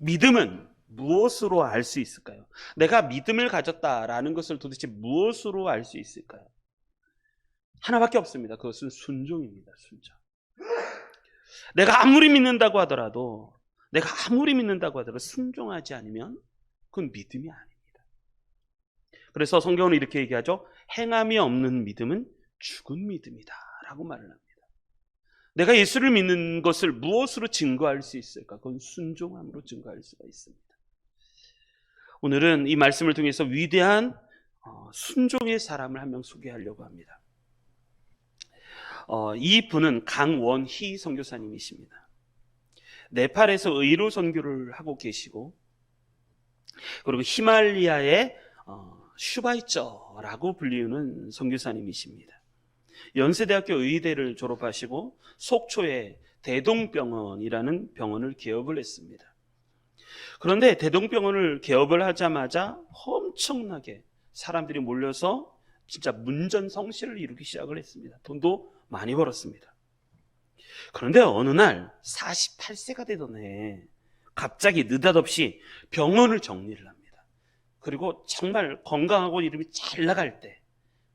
믿음은 무엇으로 알 수 있을까요? 내가 믿음을 가졌다라는 것을 도대체 무엇으로 알 수 있을까요? 하나밖에 없습니다. 그것은 순종입니다. 순종. 내가 아무리 믿는다고 하더라도 순종하지 않으면 그건 믿음이 아닙니다. 그래서 성경은 이렇게 얘기하죠. 행함이 없는 믿음은 죽은 믿음이다 라고 말을 합니다. 내가 예수를 믿는 것을 무엇으로 증거할 수 있을까? 그건 순종함으로 증거할 수가 있습니다. 오늘은 이 말씀을 통해서 위대한 순종의 사람을 한 명 소개하려고 합니다. 이 분은 강원희 선교사님이십니다. 네팔에서 의로 선교를 하고 계시고, 그리고 히말리아의 슈바이처라고 불리우는 선교사님이십니다. 연세대학교 의대를 졸업하시고 속초에 대동병원이라는 병원을 개업을 했습니다. 그런데 대동병원을 개업을 하자마자 엄청나게 사람들이 몰려서 진짜 문전성시를 이루기 시작을 했습니다. 돈도 많이 벌었습니다. 그런데 어느 날 48세가 되던 해에 갑자기 느닷없이 병원을 정리를 합니다. 그리고 정말 건강하고 이름이 잘 나갈 때,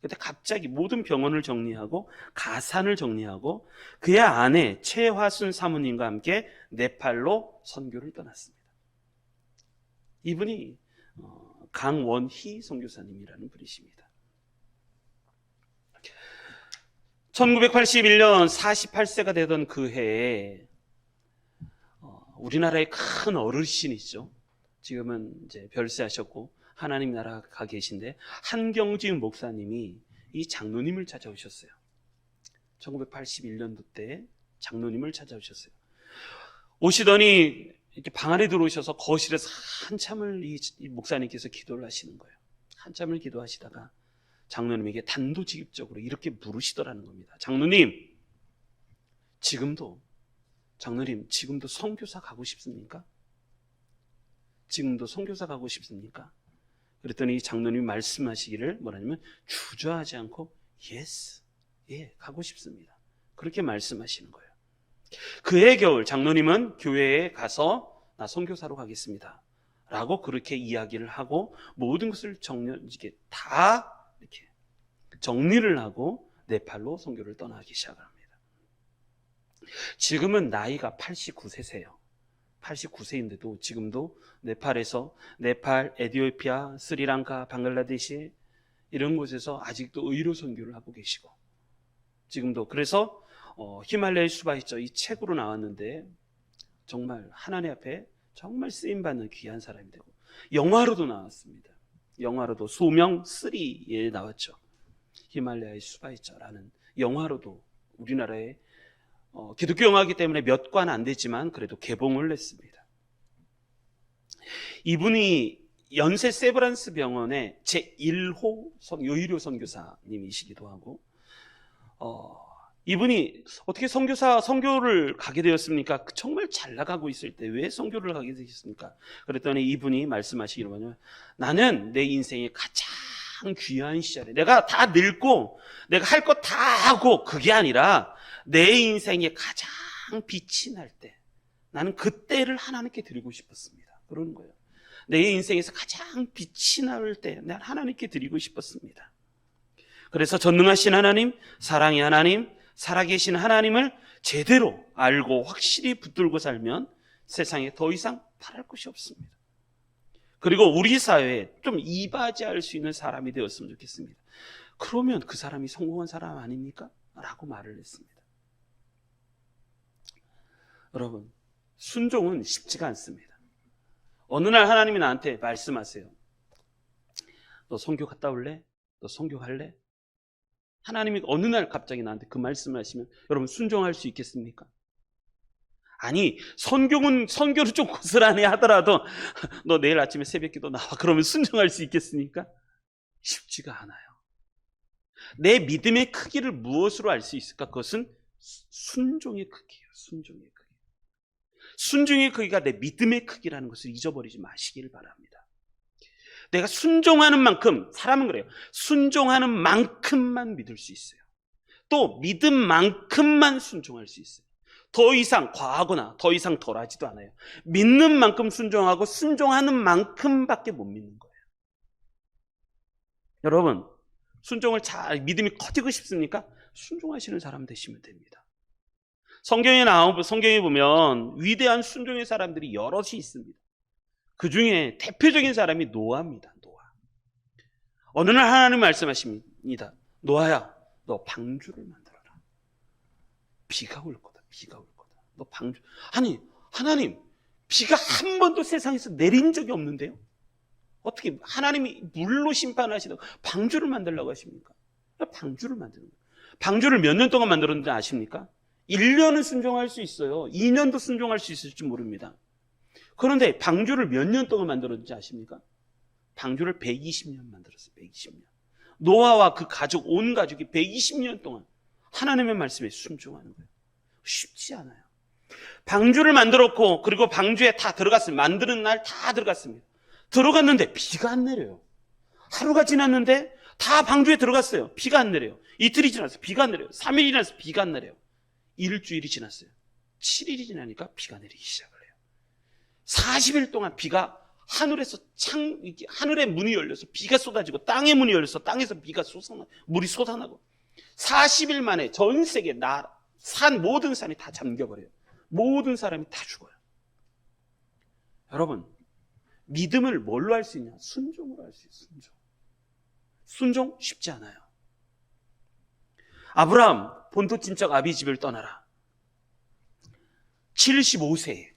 그때 갑자기 모든 병원을 정리하고 가산을 정리하고 그의 아내 최화순 사모님과 함께 네팔로 선교를 떠났습니다. 이분이 강원희 선교사님이라는 분이십니다. 1981년 48세가 되던 그 해에 우리나라의 큰 어르신이죠. 지금은 이제 별세하셨고 하나님 나라 가 계신데 한경진 목사님이 이 장로님을 찾아오셨어요. 1981년도 때 장로님을 찾아오셨어요. 오시더니 이렇게 방 안에 들어오셔서 거실에서 한참을 이 목사님께서 기도를 하시는 거예요. 한참을 기도하시다가 장로님에게 단도직입적으로 이렇게 물으시더라는 겁니다. 장로님, 지금도 선교사 가고 싶습니까? 지금도 선교사 가고 싶습니까? 그랬더니 장로님이 말씀하시기를 뭐라냐면 주저하지 않고 yes, 예, 가고 싶습니다. 그렇게 말씀하시는 거예요. 그해 겨울 장로님은 교회에 가서 나 선교사로 가겠습니다 라고 그렇게 이야기를 하고 모든 것을 다 이렇게 정리를 하고 네팔로 선교를 떠나기 시작합니다. 지금은 나이가 89세세요. 89세인데도 지금도 네팔에서 네팔, 에티오피아, 스리랑카, 방글라데시 이런 곳에서 아직도 의료 선교를 하고 계시고, 지금도 그래서 히말라야 슈바이처 이 책으로 나왔는데 정말 하나님 앞에 정말 쓰임받는 귀한 사람이 되고, 영화로도 나왔습니다. 영화로도 소명 3에 나왔죠. 히말라야 슈바이처라는 영화로도 우리나라에 기독교 영화이기 때문에 몇 관 안 되지만 그래도 개봉을 했습니다. 이분이 연세 세브란스 병원의 제1호 의료 선교사님이시기도 하고, 이분이 어떻게 선교를 가게 되었습니까? 정말 잘 나가고 있을 때 왜 선교를 가게 되셨습니까? 그랬더니 이분이 말씀하시기를 뭐냐면, 나는 내 인생의 가장 귀한 시절에 내가 다 늙고 내가 할 것 다 하고 그게 아니라 내 인생의 가장 빛이 날 때, 나는 그때를 하나님께 드리고 싶었습니다. 그러는 거예요. 내 인생에서 가장 빛이 날 때 난 하나님께 드리고 싶었습니다. 그래서 전능하신 하나님, 사랑의 하나님, 살아계신 하나님을 제대로 알고 확실히 붙들고 살면 세상에 더 이상 바랄 것이 없습니다. 그리고 우리 사회에 좀 이바지할 수 있는 사람이 되었으면 좋겠습니다. 그러면 그 사람이 성공한 사람 아닙니까? 라고 말을 했습니다. 여러분, 순종은 쉽지가 않습니다. 어느 날 하나님이 나한테 말씀하세요. 너 선교 갔다 올래? 너 선교 갈래? 하나님이 어느 날 갑자기 나한테 그 말씀을 하시면 여러분 순종할 수 있겠습니까? 아니, 선교를 좀 고스란히 하더라도 너 내일 아침에 새벽기도 나와, 그러면 순종할 수 있겠습니까? 쉽지가 않아요. 내 믿음의 크기를 무엇으로 알 수 있을까? 그것은 순종의 크기예요. 순종의 크기. 순종의 크기가 내 믿음의 크기라는 것을 잊어버리지 마시기를 바랍니다. 내가 순종하는 만큼, 사람은 그래요. 순종하는 만큼만 믿을 수 있어요. 또 믿음 만큼만 순종할 수 있어요. 더 이상 과하거나 더 이상 덜하지도 않아요. 믿는 만큼 순종하고 순종하는 만큼밖에 못 믿는 거예요. 여러분, 순종을 잘 믿음이 커지고 싶습니까? 순종하시는 사람 되시면 됩니다. 성경에 보면 위대한 순종의 사람들이 여럿이 있습니다. 그 중에 대표적인 사람이 노아입니다. 노아. 어느 날 하나님 말씀하십니다. 노아야, 너 방주를 만들어라. 비가 올 거다. 비가 올 거다. 너 방주. 아니, 하나님, 비가 한 번도 세상에서 내린 적이 없는데요? 어떻게 하나님이 물로 심판하시다가 방주를 만들려고 하십니까? 방주를 만드는 거예요. 방주를 몇 년 동안 만들었는지 아십니까? 1년은 순종할 수 있어요. 2년도 순종할 수 있을지 모릅니다. 그런데 방주를 몇 년 동안 만들었는지 아십니까? 방주를 120년 만들었어요. 120년. 노아와 그 가족, 온 가족이 120년 동안 하나님의 말씀에 순종하는 거예요. 쉽지 않아요. 방주를 만들었고, 그리고 방주에 다 들어갔습니다. 만드는 날 다 들어갔습니다. 들어갔는데 비가 안 내려요. 하루가 지났는데 다 방주에 들어갔어요. 비가 안 내려요. 이틀이 지났어요. 비가 안 내려요. 3일이 지났어요. 비가 안 내려요. 일주일이 지났어요. 7일이 지나니까 비가 내리기 시작을 해요. 40일 동안 비가 하늘에서 하늘의 문이 열려서 비가 쏟아지고 땅의 문이 열려서 땅에서 비가 물이 쏟아나고 40일 만에 전 세계 모든 산이 다 잠겨버려요. 모든 사람이 다 죽어요. 여러분, 믿음을 뭘로 할 수 있냐? 순종으로 할 수 있어요. 순종 쉽지 않아요. 아브라함 본토 친척 아비 집을 떠나라. 75세에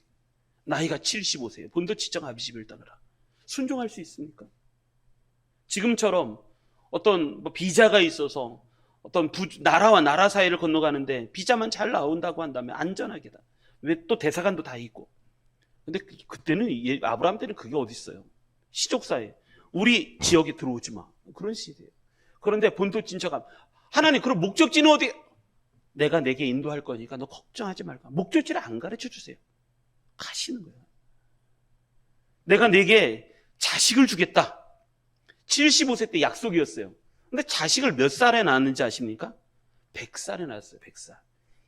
나이가 75세에 본토 친척 아비 집을 떠나라. 순종할 수 있습니까? 지금처럼 어떤 비자가 있어서 어떤 나라와 나라 사이를 건너가는데 비자만 잘 나온다고 한다면 안전하게다. 왜 또 대사관도 다 있고. 근데 그때는 아브라함 때는 그게 어디 있어요? 시족사에 우리 지역에 들어오지 마. 그런 시대예요. 그런데 본토 친척아 하나님 그럼 목적지는 어디? 내가 내게 인도할 거니까 너 걱정하지 말고 목적지를 안 가르쳐 주세요. 가시는 거예요. 내가 내게 자식을 주겠다. 75세 때 약속이었어요. 근데 자식을 몇 살에 낳았는지 아십니까? 100살에 낳았어요. 100살.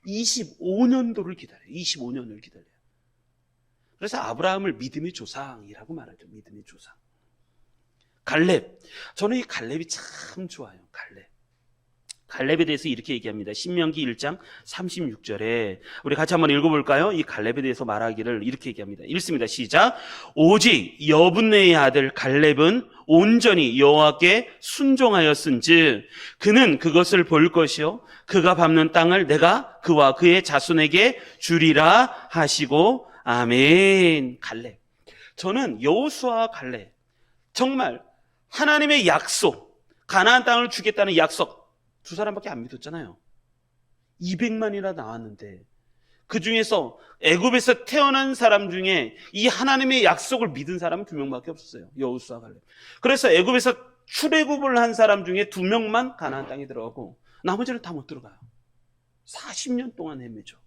25년도를 기다려요. 25년을 기다려요. 그래서 아브라함을 믿음의 조상이라고 말하죠. 믿음의 조상. 갈렙. 저는 이 갈렙이 참 좋아요. 갈렙에 대해서 이렇게 얘기합니다. 신명기 1장 36절에 우리 같이 한번 읽어볼까요? 이 갈렙에 대해서 말하기를 이렇게 얘기합니다. 읽습니다. 시작. 오직 여분네의 아들 갈렙은 온전히 여호와께 순종하였은즉 그는 그것을 볼 것이요 그가 밟는 땅을 내가 그와 그의 자손에게 주리라 하시고 아멘. 갈렙. 저는 여호수아와 갈렙 정말 하나님의 약속, 가나안 땅을 주겠다는 약속 두 사람밖에 안 믿었잖아요. 200만이나 나왔는데 그 중에서 애굽에서 태어난 사람 중에 이 하나님의 약속을 믿은 사람은 2명밖에 없었어요. 여호수아 갈렙. 그래서 애굽에서 출애굽을 한 사람 중에 2명만 가나안 땅에 들어가고 나머지는 다 못 들어가요. 40년 동안 헤매죠.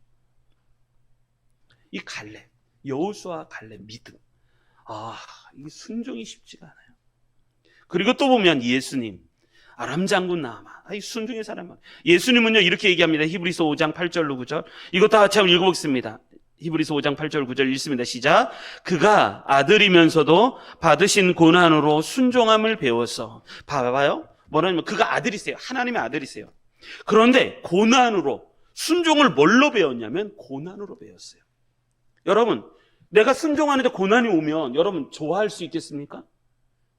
이 갈렙, 여호수아 갈렙 믿음. 이 순종이 쉽지가 않아요. 그리고 또 보면 예수님, 아람 장군 나아만, 이 순종의 사람. 예수님은요 이렇게 얘기합니다. 히브리서 5장 8절로 9절. 이것도 같이 한번 읽어보겠습니다. 히브리서 5장 8절 9절 읽습니다. 시작. 그가 아들이면서도 받으신 고난으로 순종함을 배워서 봐봐요. 뭐냐면 그가 아들이세요. 하나님의 아들이세요. 그런데 고난으로 순종을 뭘로 배웠냐면 고난으로 배웠어요. 여러분, 내가 순종하는데 고난이 오면 여러분 좋아할 수 있겠습니까?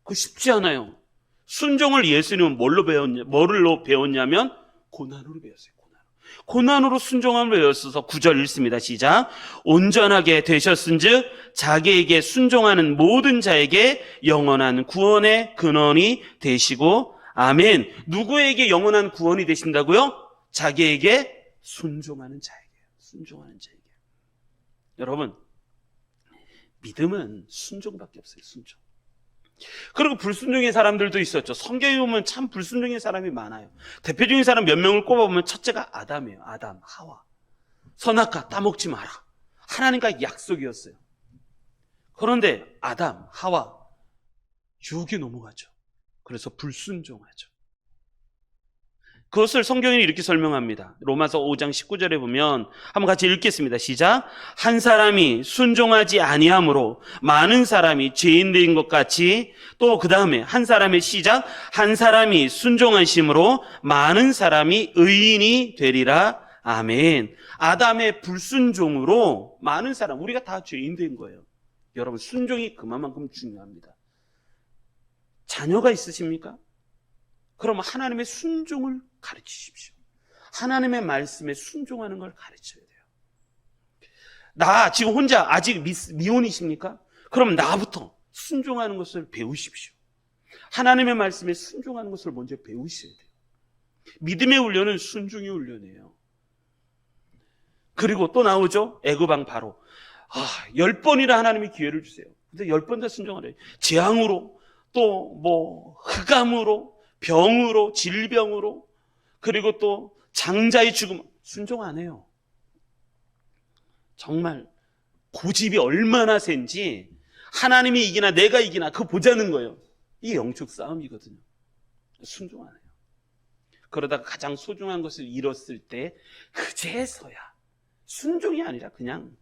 그거 쉽지 않아요. 순종을 예수님은 뭘로 배웠냐면 고난으로 배웠어요. 고난으로 순종함을 배웠어서 9절 읽습니다. 시작. 온전하게 되셨은즉 자기에게 순종하는 모든 자에게 영원한 구원의 근원이 되시고 아멘. 누구에게 영원한 구원이 되신다고요? 자기에게 순종하는 자에게요. 순종하는 자에게. 여러분, 믿음은 순종밖에 없어요. 순종. 그리고 불순종의 사람들도 있었죠. 성경에 보면 참 불순종의 사람이 많아요. 대표적인 사람 몇 명을 꼽아보면 첫째가 아담이에요. 아담, 하와. 선악과 따먹지 마라. 하나님과의 약속이었어요. 그런데 아담, 하와 유혹에 넘어가죠. 그래서 불순종하죠. 그것을 성경이 이렇게 설명합니다. 로마서 5장 19절에 보면 한번 같이 읽겠습니다. 시작. 한 사람이 순종하지 아니함으로 많은 사람이 죄인 된 것 같이, 또 그 다음에 한 사람의 시작, 한 사람이 순종하심으로 많은 사람이 의인이 되리라. 아멘. 아담의 불순종으로 많은 사람, 우리가 다 죄인 된 거예요. 여러분, 순종이 그만큼 중요합니다. 자녀가 있으십니까? 그럼 하나님의 순종을 가르치십시오. 하나님의 말씀에 순종하는 걸 가르쳐야 돼요. 나 지금 혼자 아직 미혼이십니까? 그럼 나부터 순종하는 것을 배우십시오. 하나님의 말씀에 순종하는 것을 먼저 배우셔야 돼요. 믿음의 훈련은 순종의 훈련이에요. 그리고 또 나오죠. 애굽왕 바로 10번이나 하나님이 기회를 주세요. 근데 10번 다 순종하래요. 재앙으로, 또 뭐 흑암으로, 병으로, 질병으로, 그리고 또 장자의 죽음, 순종 안 해요. 정말 고집이 얼마나 센지 하나님이 이기나 내가 이기나 그거 보자는 거예요. 이게 영적 싸움이거든요. 순종 안 해요. 그러다가 가장 소중한 것을 잃었을 때 그제서야 순종이 아니라 그냥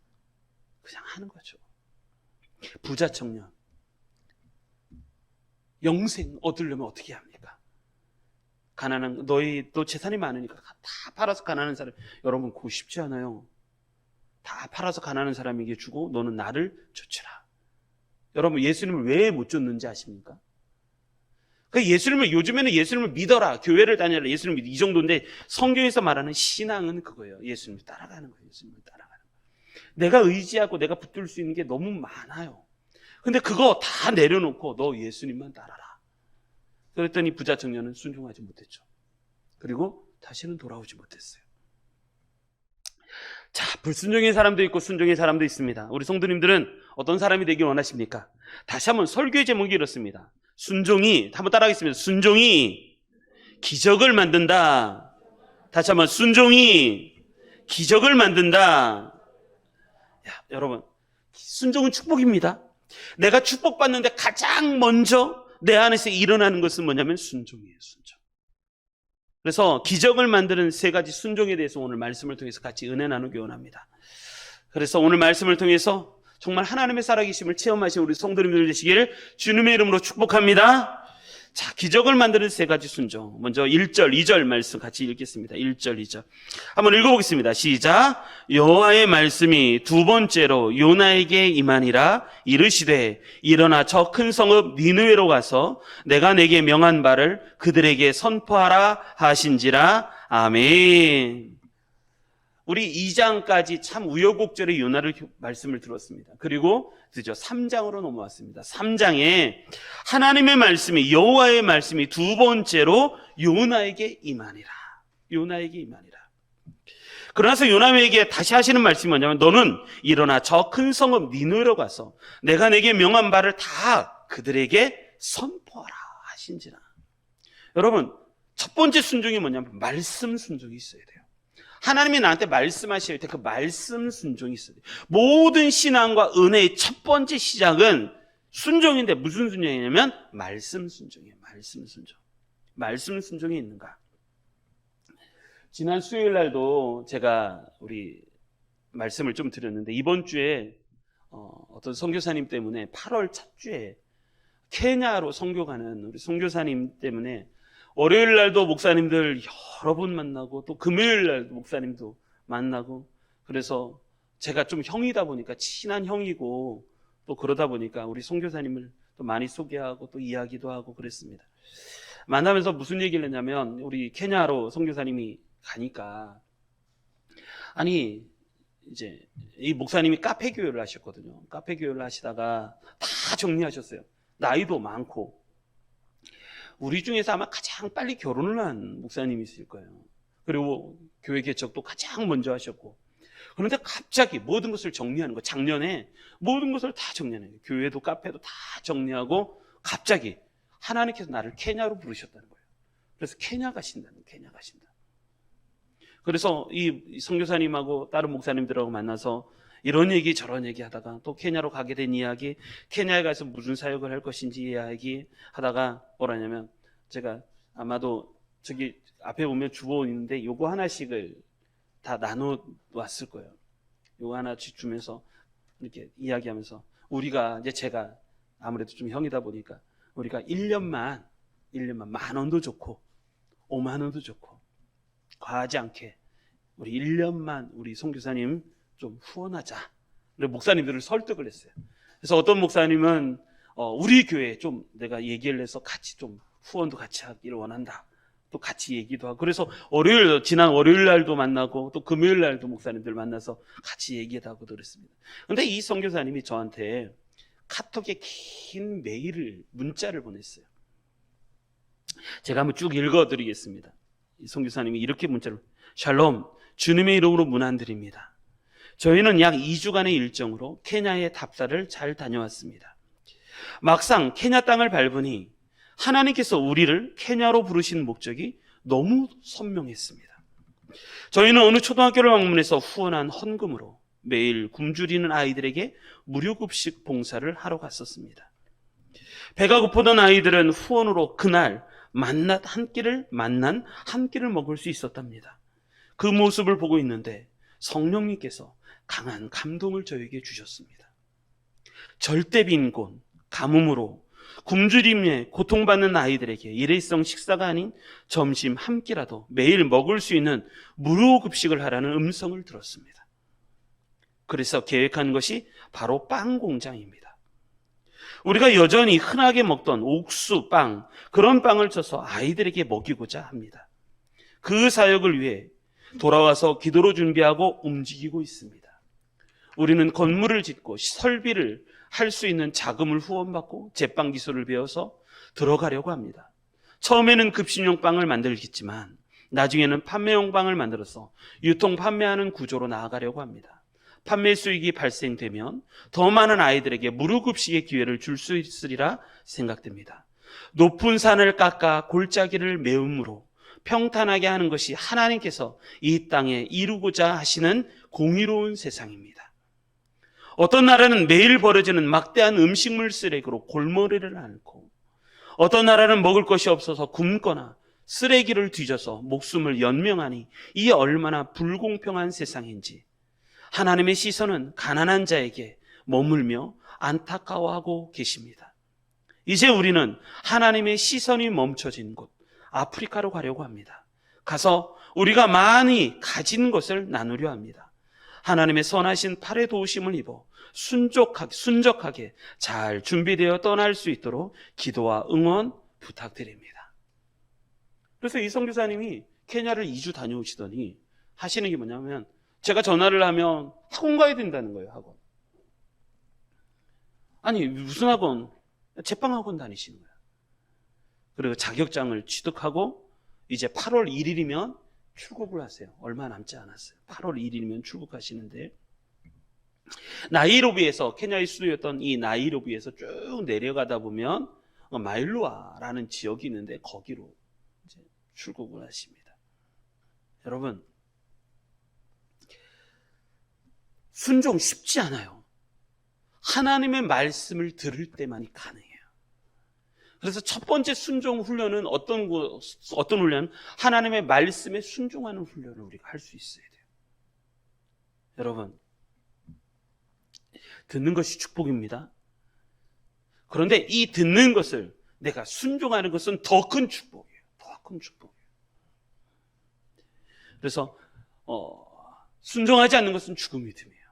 하는 거죠. 부자 청년, 영생 얻으려면 어떻게 합니까? 가난한, 너 재산이 많으니까 다 팔아서 가난한 사람, 여러분 그거 쉽지 않아요. 다 팔아서 가난한 사람에게 주고 너는 나를 쫓으라. 여러분 예수님을 왜 못 쫓는지 아십니까? 요즘에는 예수님을 믿어라, 교회를 다녀라, 예수님을 믿어, 이 정도인데 성경에서 말하는 신앙은 그거예요. 예수님을 따라가는 거예요. 예수님을 따라가는 거예요. 내가 의지하고 내가 붙들 수 있는 게 너무 많아요. 근데 그거 다 내려놓고 너 예수님만 따라라. 그랬더니 부자 청년은 순종하지 못했죠. 그리고 다시는 돌아오지 못했어요. 자, 불순종의 사람도 있고 순종의 사람도 있습니다. 우리 성도님들은 어떤 사람이 되길 원하십니까? 다시 한번 설교의 제목이 이렇습니다. 순종이, 한번 따라하겠습니다. 순종이 기적을 만든다. 다시 한번, 순종이 기적을 만든다. 여러분, 순종은 축복입니다. 내가 축복받는데 가장 먼저 내 안에서 일어나는 것은 뭐냐면 순종이에요. 순종. 그래서 기적을 만드는 세 가지 순종에 대해서 오늘 말씀을 통해서 같이 은혜 나누기 원합니다. 그래서 오늘 말씀을 통해서 정말 하나님의 살아계심을 체험하신 우리 성도님들 되시기를 주님의 이름으로 축복합니다. 자, 기적을 만드는 세 가지 순종. 먼저 1절, 2절 말씀 같이 읽겠습니다. 1절, 2절. 한번 읽어보겠습니다. 시작. 여호와의 말씀이 두 번째로 요나에게 임하니라. 이르시되 일어나 저 큰 성읍 니느웨로 가서 내가 내게 명한 바를 그들에게 선포하라 하신지라. 아멘. 우리 2장까지 참 우여곡절의 요나를 말씀을 들었습니다. 그리고 드디어 3장으로 넘어왔습니다. 3장에 하나님의 말씀이, 여호와의 말씀이 두 번째로 요나에게 임하니라. 요나에게 임하니라. 그러나서 요나에게 다시 하시는 말씀이 뭐냐면 너는 일어나 저 큰 성읍 니느웨로 가서 내가 내게 명한 바를 다 그들에게 선포하라 하신지라. 여러분, 첫 번째 순종이 뭐냐면 말씀 순종이 있어야 돼요. 하나님이 나한테 말씀하실 때 그 말씀 순종이 있어요. 모든 신앙과 은혜의 첫 번째 시작은 순종인데 무슨 순종이냐면 말씀 순종이에요. 말씀 순종. 말씀 순종이 있는가? 지난 수요일 날도 제가 우리 말씀을 좀 드렸는데 이번 주에 어떤 선교사님 때문에 8월 첫 주에 케냐로 선교 가는 우리 선교사님 때문에 월요일 날도 목사님들 여러 분 만나고 또 금요일 날도 목사님도 만나고 그래서 제가 좀 형이다 보니까 친한 형이고 또 그러다 보니까 우리 선교사님을 또 많이 소개하고 또 이야기도 하고 그랬습니다. 만나면서 무슨 얘기를 했냐면 우리 케냐로 선교사님이 가니까 아니 이제 이 목사님이 카페 교회를 하셨거든요. 카페 교회를 하시다가 다 정리하셨어요. 나이도 많고 우리 중에서 아마 가장 빨리 결혼을 한 목사님이실 거예요. 그리고 교회 개척도 가장 먼저 하셨고 그런데 갑자기 모든 것을 정리하는 거, 작년에 모든 것을 다 정리하는 거예요. 교회도 카페도 다 정리하고 갑자기 하나님께서 나를 케냐로 부르셨다는 거예요. 그래서 케냐 가신다. 그래서 이 선교사님하고 다른 목사님들하고 만나서 이런 얘기 저런 얘기 하다가 또 케냐로 가게 된 이야기, 케냐에 가서 무슨 사역을 할 것인지 이야기 하다가 뭐라냐면 제가 아마도 저기 앞에 보면 주보 있는데 요거 하나씩을 다 나눠 왔을 거예요. 요거 하나씩 주면서 이렇게 이야기하면서 우리가 이제 제가 아무래도 좀 형이다 보니까 우리가 1년만 10,000원도 좋고 50,000원도 좋고 과하지 않게 우리 1년만 우리 선교사님 좀 후원하자. 그래서 목사님들을 설득을 했어요. 그래서 어떤 목사님은 우리 교회에 좀 내가 얘기를 해서 같이 좀 후원도 같이 하기를 원한다. 또 같이 얘기도 하고. 그래서 지난 월요일 날도 만나고 또 금요일 날도 목사님들 만나서 같이 얘기도 하고 그랬습니다. 근데 이 선교사님이 저한테 카톡에 긴 문자를 보냈어요. 제가 한번 쭉 읽어드리겠습니다. 이 선교사님이 이렇게 문자를, 샬롬, 주님의 이름으로 문안드립니다. 저희는 약 2주간의 일정으로 케냐의 답사를 잘 다녀왔습니다. 막상 케냐 땅을 밟으니 하나님께서 우리를 케냐로 부르신 목적이 너무 선명했습니다. 저희는 어느 초등학교를 방문해서 후원한 헌금으로 매일 굶주리는 아이들에게 무료급식 봉사를 하러 갔었습니다. 배가 고프던 아이들은 후원으로 그날 만난 한 끼를 먹을 수 있었답니다. 그 모습을 보고 있는데 성령님께서 강한 감동을 저에게 주셨습니다. 절대 빈곤, 가뭄으로 굶주림에 고통받는 아이들에게 일회성 식사가 아닌 점심 한 끼라도 매일 먹을 수 있는 무료급식을 하라는 음성을 들었습니다. 그래서 계획한 것이 바로 빵 공장입니다. 우리가 여전히 흔하게 먹던 옥수, 빵, 그런 빵을 쳐서 아이들에게 먹이고자 합니다. 그 사역을 위해 돌아와서 기도로 준비하고 움직이고 있습니다. 우리는 건물을 짓고 설비를 할 수 있는 자금을 후원받고 제빵 기술을 배워서 들어가려고 합니다. 처음에는 급식용 빵을 만들겠지만 나중에는 판매용 빵을 만들어서 유통 판매하는 구조로 나아가려고 합니다. 판매 수익이 발생되면 더 많은 아이들에게 무료급식의 기회를 줄 수 있으리라 생각됩니다. 높은 산을 깎아 골짜기를 메움으로 평탄하게 하는 것이 하나님께서 이 땅에 이루고자 하시는 공의로운 세상입니다. 어떤 나라는 매일 벌어지는 막대한 음식물 쓰레기로 골머리를 앓고, 어떤 나라는 먹을 것이 없어서 굶거나 쓰레기를 뒤져서 목숨을 연명하니 이 얼마나 불공평한 세상인지 하나님의 시선은 가난한 자에게 머물며 안타까워하고 계십니다. 이제 우리는 하나님의 시선이 멈춰진 곳 아프리카로 가려고 합니다. 가서 우리가 많이 가진 것을 나누려 합니다. 하나님의 선하신 팔의 도우심을 입어 순적하게 잘 준비되어 떠날 수 있도록 기도와 응원 부탁드립니다. 그래서 이 선교사님이 케냐를 2주 다녀오시더니 하시는 게 뭐냐면, 제가 전화를 하면 학원 가야 된다는 거예요. 학원. 아니 무슨 학원? 제빵학원 다니시는 거예요. 그리고 자격장을 취득하고 이제 8월 1일이면 출국을 하세요. 얼마 남지 않았어요. 8월 1일이면 출국하시는데, 나이로비에서, 케냐의 수도였던 이 나이로비에서 쭉 내려가다 보면 마일루아라는 지역이 있는데 거기로 이제 출국을 하십니다. 여러분, 순종 쉽지 않아요. 하나님의 말씀을 들을 때만이 가능해요. 그래서 첫 번째 순종 훈련은 어떤 훈련? 하나님의 말씀에 순종하는 훈련을 우리가 할 수 있어야 돼요. 여러분, 듣는 것이 축복입니다. 그런데 이 듣는 것을 내가 순종하는 것은 더 큰 축복이에요. 더 큰 축복이에요. 그래서 순종하지 않는 것은 죽음이 됨이에요.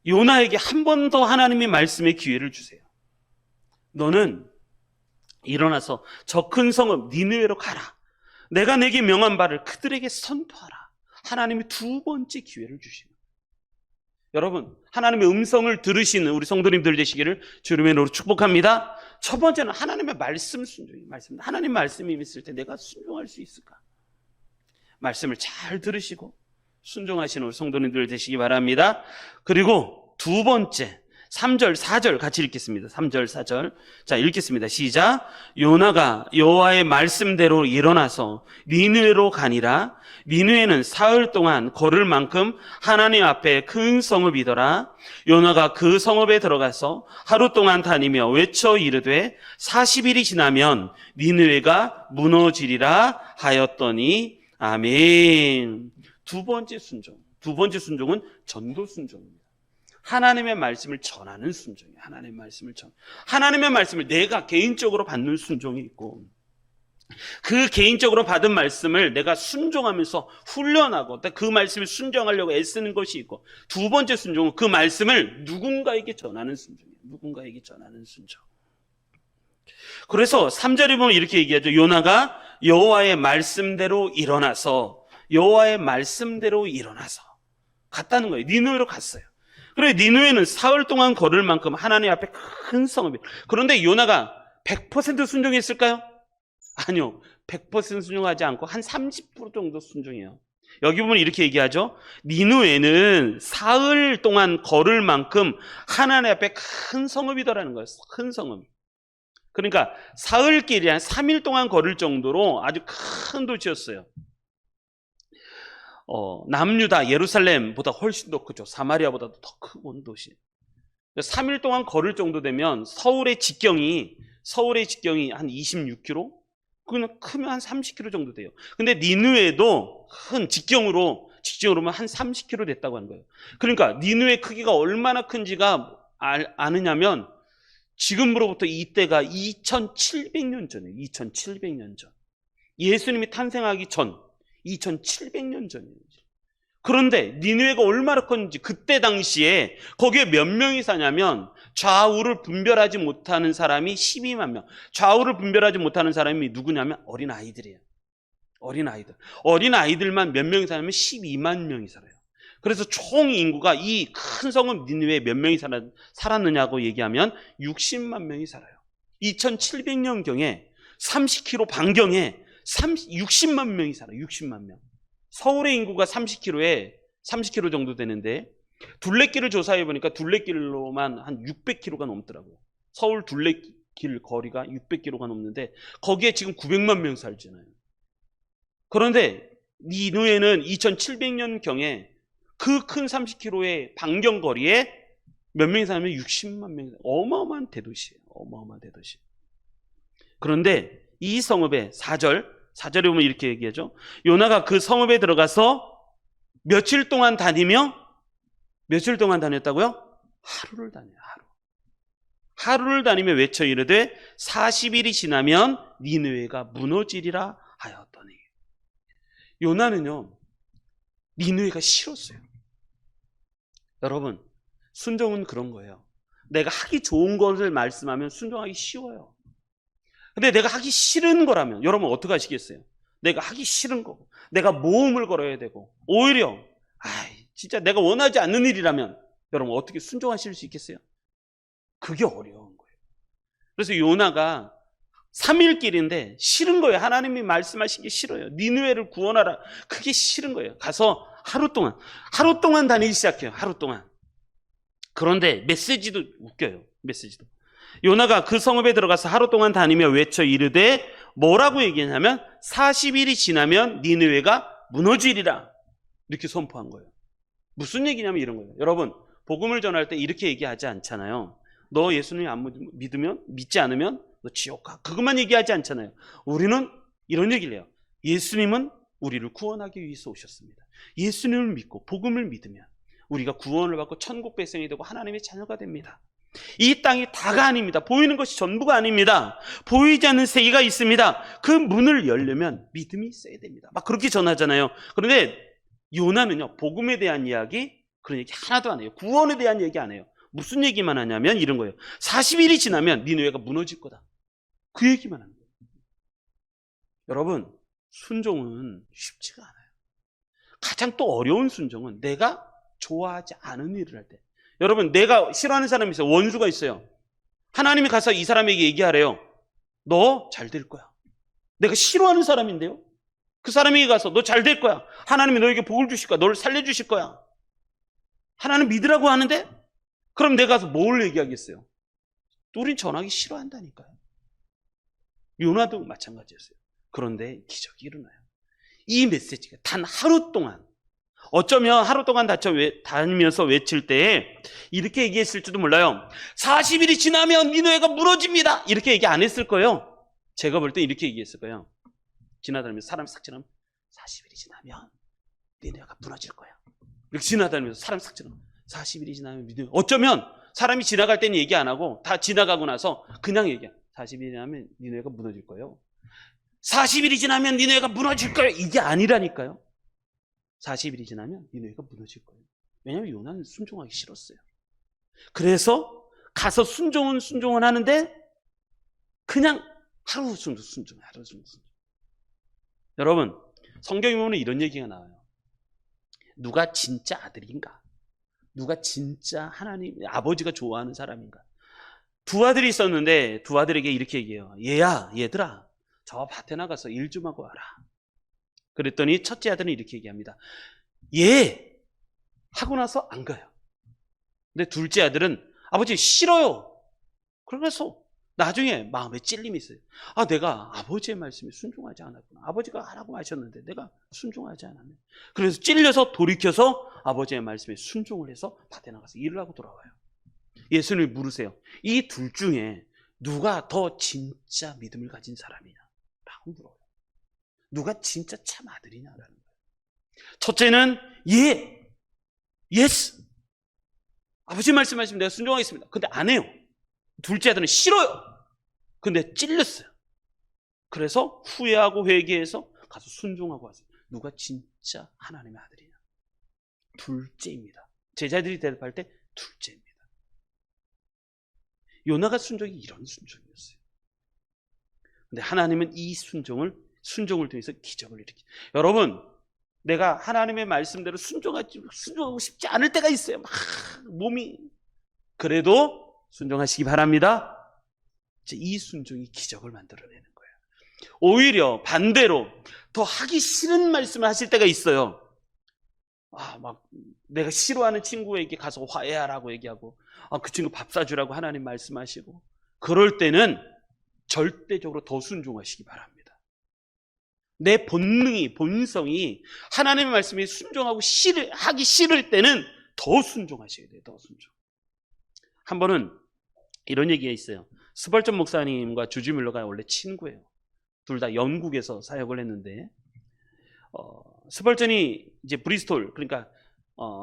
요나에게 한 번 더 하나님의 말씀의 기회를 주세요. 너는 일어나서 저 큰 성읍 니느웨로 가라. 내가 내게 명한 바를 그들에게 선포하라. 하나님이 두 번째 기회를 주십니다. 여러분, 하나님의 음성을 들으시는 우리 성도님들 되시기를 주님의 이름으로 축복합니다. 첫 번째는 하나님의 말씀 순종이에요. 하나님 말씀이 있을 때 내가 순종할 수 있을까? 말씀을 잘 들으시고 순종하시는 우리 성도님들 되시기 바랍니다. 그리고 두 번째, 3절, 4절 같이 읽겠습니다. 3절, 4절. 자, 읽겠습니다. 시작. 요나가 여호와의 말씀대로 일어나서 니느웨로 가니라. 니느웨는 사흘 동안 걸을 만큼 하나님 앞에 큰 성읍이더라. 요나가 그 성읍에 들어가서 하루 동안 다니며 외쳐 이르되 40일이 지나면 니느웨가 무너지리라 하였더니 아멘. 두 번째 순종은 전도 순종입니다. 하나님의 말씀을 전하는 순종이에요. 하나님의 말씀을 내가 개인적으로 받는 순종이 있고, 그 개인적으로 받은 말씀을 내가 순종하면서 훈련하고 그 말씀을 순종하려고 애쓰는 것이 있고, 두 번째 순종은 그 말씀을 누군가에게 전하는 순종이에요. 그래서 3절에 보면 이렇게 얘기하죠. 요나가 여호와의 말씀대로 일어나서 갔다는 거예요. 니느웨로 갔어요. 그래, 니느웨는 사흘 동안 걸을 만큼 하나님 앞에 큰 성읍이에요. 그런데 요나가 100% 순종했을까요? 아니요. 100% 순종하지 않고 한 30% 정도 순종해요. 여기 보면 이렇게 얘기하죠. 니느웨는 사흘 동안 걸을 만큼 하나님 앞에 큰 성읍이더라는 거예요. 큰 성읍. 그러니까 사흘길이 한 3일 동안 걸을 정도로 아주 큰 도시였어요. 남유다 예루살렘보다 훨씬 더 크죠. 사마리아보다도 더 큰 도시. 3일 동안 걸을 정도 되면 서울의 직경이 한 26km? 그냥 크면 한 30km 정도 돼요. 근데 니느웨도 큰 직경으로만 한 30km 됐다고 하는 거예요. 그러니까 니느웨 크기가 얼마나 큰지가 아느냐면, 지금으로부터 이때가 2700년 전이에요. 2700년 전. 예수님이 탄생하기 전 2700년 전이에요. 그런데 니느웨가 얼마나 컸는지, 그때 당시에 거기에 몇 명이 사냐면 좌우를 분별하지 못하는 사람이 12만 명. 좌우를 분별하지 못하는 사람이 누구냐면 어린아이들이에요. 어린아이들만 몇 명이 사냐면 12만 명이 살아요. 그래서 총 인구가 이 큰 성읍 니느웨에 몇 명이 살았느냐고 얘기하면 60만 명이 살아요. 2700년경에 30km 반경에 60만 명이 살아요. 60만 명. 서울의 인구가 30km 정도 되는데, 둘레길을 조사해 보니까 둘레길로만 한 600km가 넘더라고요. 서울 둘레길 거리가 600km가 넘는데 거기에 지금 900만 명 살잖아요. 그런데 니느웨는 2700년경에 그 큰 30km의 반경 거리에 몇 명이 사냐면 60만 명이 살아요. 어마어마한 대도시예요. 그런데 이 성읍의 4절에 보면 이렇게 얘기하죠. 요나가 그 성읍에 들어가서 며칠 동안 다녔다고요? 하루를 다녀요. 하루를 다니며 외쳐 이르되 40일이 지나면 니느웨가 무너지리라 하였더니. 요나는요, 니느웨가 싫었어요. 여러분, 순종은 그런 거예요. 내가 하기 좋은 것을 말씀하면 순종하기 쉬워요. 근데 내가 하기 싫은 거라면 여러분 어떻게 하시겠어요? 내가 하기 싫은 거고, 내가 모험을 걸어야 되고, 오히려 진짜 내가 원하지 않는 일이라면 여러분 어떻게 순종하실 수 있겠어요? 그게 어려운 거예요. 그래서 요나가 3일 길인데 싫은 거예요. 하나님이 말씀하신 게 싫어요. 니느웨를 구원하라. 그게 싫은 거예요. 가서 하루 동안 다니기 시작해요. 하루 동안. 그런데 메시지도 웃겨요. 요나가 그 성읍에 들어가서 하루 동안 다니며 외쳐 이르되, 뭐라고 얘기하냐면 40일이 지나면 니느웨가 무너지리라, 이렇게 선포한 거예요. 무슨 얘기냐면 이런 거예요. 여러분, 복음을 전할 때 이렇게 얘기하지 않잖아요. 너 예수님 안 믿지 않으면 너 지옥 가. 그것만 얘기하지 않잖아요. 우리는 이런 얘기를 해요. 예수님은 우리를 구원하기 위해서 오셨습니다. 예수님을 믿고 복음을 믿으면 우리가 구원을 받고 천국 백성이 되고 하나님의 자녀가 됩니다. 이 땅이 다가 아닙니다. 보이는 것이 전부가 아닙니다. 보이지 않는 세계가 있습니다. 그 문을 열려면 믿음이 있어야 됩니다. 막 그렇게 전하잖아요. 그런데 요나는요, 복음에 대한 이야기, 그런 얘기 하나도 안 해요. 구원에 대한 얘기 안 해요. 무슨 얘기만 하냐면 이런 거예요. 40일이 지나면 니느웨가 무너질 거다. 그 얘기만 합니다. 여러분, 순종은 쉽지가 않아요. 가장 또 어려운 순종은 내가 좋아하지 않은 일을 할 때. 여러분, 내가 싫어하는 사람이 있어요. 원수가 있어요. 하나님이 가서 이 사람에게 얘기하래요. 너 잘 될 거야. 내가 싫어하는 사람인데요, 그 사람에게 가서 너 잘 될 거야. 하나님이 너에게 복을 주실 거야. 너를 살려주실 거야. 하나님 믿으라고 하는데 그럼 내가 가서 뭘 얘기하겠어요? 우린 전하기 싫어한다니까요. 요나도 마찬가지였어요. 그런데 기적이 일어나요. 이 메시지가 단 하루 동안, 어쩌면 하루 동안 다니면서 외칠 때 이렇게 얘기했을지도 몰라요. 40일이 지나면 니느웨가 무너집니다. 이렇게 얘기 안 했을 거예요. 제가 볼 때 이렇게 얘기했을 거예요. 지나다니면서 사람이 싹 지나면 40일이 지나면 니느웨가 무너질 거야. 이렇게 지나다니면서 사람이 싹 지나면 40일이 지나면 니느웨가, 어쩌면 사람이 지나갈 때는 얘기 안 하고 다 지나가고 나서 그냥 얘기해. 40일이 지나면 니느웨가 무너질 거예요. 40일이 지나면 니느웨가 무너질 거예요. 이게 아니라니까요. 40일이 지나면 니느웨가 무너질 거예요. 왜냐하면 요나는 순종하기 싫었어요. 그래서 가서 순종은 하는데 그냥 하루 정도 순종해. 하루 정도 순종. 여러분, 성경에 보면 이런 얘기가 나와요. 누가 진짜 아들인가? 누가 진짜 하나님 아버지가 좋아하는 사람인가? 두 아들이 있었는데 두 아들에게 이렇게 얘기해요. 얘들아, 저 밭에 나가서 일 좀 하고 와라. 그랬더니 첫째 아들은 이렇게 얘기합니다. 예! 하고 나서 안 가요. 근데 둘째 아들은 아버지 싫어요. 그래서 나중에 마음에 찔림이 있어요. 내가 아버지의 말씀에 순종하지 않았구나. 아버지가 하라고 하셨는데 내가 순종하지 않았네. 그래서 찔려서 돌이켜서 아버지의 말씀에 순종을 해서 밭에 나가서 일을 하고 돌아와요. 예수님을 물으세요. 이 둘 중에 누가 더 진짜 믿음을 가진 사람이냐? 라고 물어요. 누가 진짜 참 아들이냐라는 거예요. 첫째는 예스. 아버지 말씀하시면 내가 순종하겠습니다. 근데 안 해요. 둘째 아들은 싫어요. 근데 찔렸어요. 그래서 후회하고 회개해서 가서 순종하고 왔어요. 누가 진짜 하나님의 아들이냐? 둘째입니다. 제자들이 대답할 때 둘째입니다. 요나가 순종이 이런 순종이었어요. 근데 하나님은 이 순종을 통해서 기적을 일으키. 여러분, 내가 하나님의 말씀대로 순종하고 싶지 않을 때가 있어요. 막 몸이. 그래도 순종하시기 바랍니다. 이 순종이 기적을 만들어내는 거예요. 오히려 반대로 더 하기 싫은 말씀을 하실 때가 있어요. 막 내가 싫어하는 친구에게 가서 화해하라고 얘기하고, 그 친구 밥 사주라고 하나님 말씀하시고, 그럴 때는 절대적으로 더 순종하시기 바랍니다. 내 본성이 하나님의 말씀에 하기 싫을 때는 더 순종하셔야 돼요. 더 순종. 한 번은 이런 얘기가 있어요. 스벌전 목사님과 주지 뮬러가 원래 친구예요. 둘 다 영국에서 사역을 했는데, 스벌전이 이제 브리스톨, 그러니까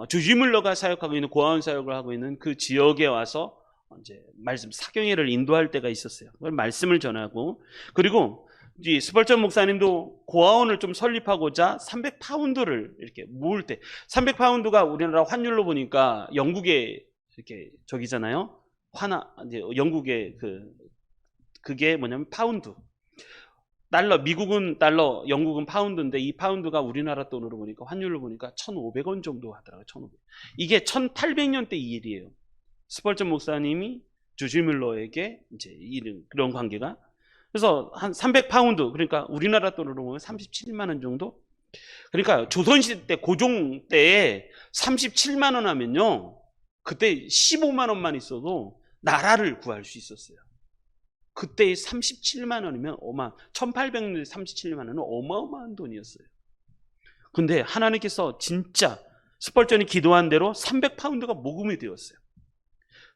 주지 뮬러가 사역하고 있는 고아원 사역을 하고 있는 그 지역에 와서 이제 말씀 사경회를 인도할 때가 있었어요. 그걸 말씀을 전하고, 그리고 이 스벌전 목사님도 고아원을 좀 설립하고자 300파운드를 이렇게 모을 때, 300파운드가 우리나라 환율로 보니까 영국의 이렇게 저기잖아요. 이제 영국의 그게 뭐냐면 파운드. 달러, 미국은 달러, 영국은 파운드인데 이 파운드가 우리나라 돈으로 보니까 환율로 보니까 1,500원 정도 하더라고요. 1,500원. 이게 1800년대 이 일이에요. 스펄전 목사님이 주지 뮬러에게 이제 그런 관계가. 그래서 한 300파운드, 그러니까 우리나라 돈으로 보면 37만 원 정도. 그러니까 조선시대 때 고종 때에 37만 원 하면요, 그때 15만 원만 있어도 나라를 구할 수 있었어요. 그때 37만 원이면 1800년대 37만 원은 어마어마한 돈이었어요. 근데 하나님께서 진짜 스펄전이 기도한 대로 300파운드가 모금이 되었어요.